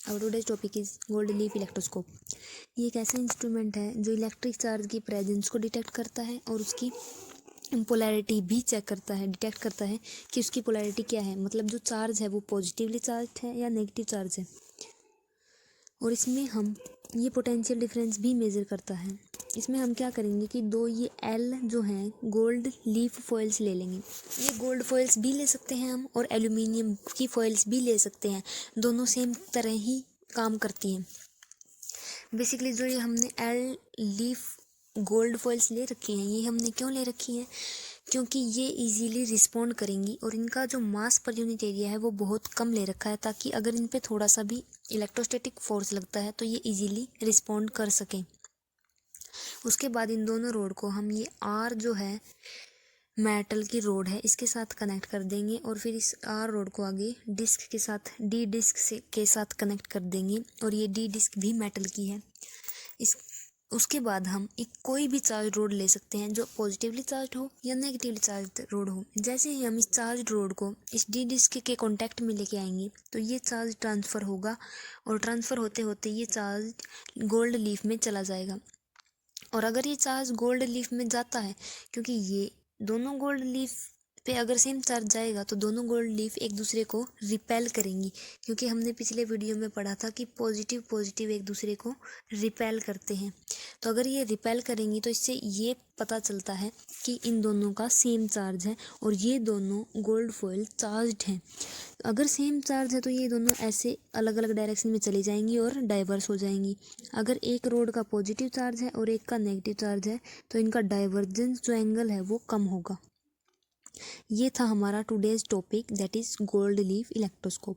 Our today's topic is gold leaf electroscope. ये एक ऐसा इंस्ट्रूमेंट है जो इलेक्ट्रिक चार्ज की प्रेजेंस को डिटेक्ट करता है और उसकी पोलैरिटी भी चेक करता है, डिटेक्ट करता है कि उसकी पोलैरिटी क्या है, मतलब जो चार्ज है वो पॉजिटिवली चार्ज है या नेगेटिव चार्ज है। और इसमें हम ये पोटेंशियल डिफरेंस भी मेज़र करता है। इसमें हम क्या करेंगे कि दो ये एल जो हैं गोल्ड लीफ फॉइल्स ले लेंगे। ये गोल्ड फॉइल्स भी ले सकते हैं हम और एल्यूमिनियम की फॉइल्स भी ले सकते हैं, दोनों सेम तरह ही काम करती हैं। बेसिकली जो ये हमने एल लीफ गोल्ड फॉइल्स ले रखी हैं, ये हमने क्यों ले रखी हैं, क्योंकि ये इजीली रिस्पॉन्ड करेंगी और इनका जो मास पर यूनिट एरिया है वो बहुत कम ले रखा है, ताकि अगर इन पे थोड़ा सा भी इलेक्ट्रोस्टैटिक फोर्स लगता है तो ये इजीली रिस्पॉन्ड कर सकें। उसके बाद इन दोनों रोड को हम ये आर जो है मेटल की रोड है इसके साथ कनेक्ट कर देंगे और फिर इस आर रोड को आगे डिस्क के साथ डी डिस्क से के साथ कनेक्ट कर देंगे और ये डी डिस्क भी मेटल की है। उसके बाद हम एक कोई भी चार्ज रोड ले सकते हैं जो पॉजिटिवली चार्ज हो या नेगेटिवली चार्ज रोड हो। जैसे ही हम इस चार्ज रोड को इस डी डिस्क के कांटेक्ट में लेके आएंगे तो ये चार्ज ट्रांसफ़र होगा और ट्रांसफ़र होते होते ये चार्ज गोल्ड लीफ में चला जाएगा। और अगर ये चार्ज गोल्ड लीफ में जाता है, क्योंकि ये दोनों गोल्ड लीफ पे अगर सेम चार्ज जाएगा तो दोनों गोल्ड लीफ एक दूसरे को रिपेल करेंगी, क्योंकि हमने पिछले वीडियो में पढ़ा था कि पॉजिटिव पॉजिटिव एक दूसरे को रिपेल करते हैं। तो अगर ये रिपेल करेंगी तो इससे ये पता चलता है कि इन दोनों का सेम चार्ज है और ये दोनों गोल्ड फॉइल चार्ज्ड हैं। अगर सेम चार्ज है तो ये दोनों ऐसे अलग अलग डायरेक्शन में चली जाएंगी और डाइवर्स हो जाएंगी। अगर एक रोड का पॉजिटिव चार्ज है और एक का नेगेटिव चार्ज है तो इनका डाइवर्जेंस जो एंगल है वो कम होगा। ये था हमारा today's topic, that is gold leaf electroscope.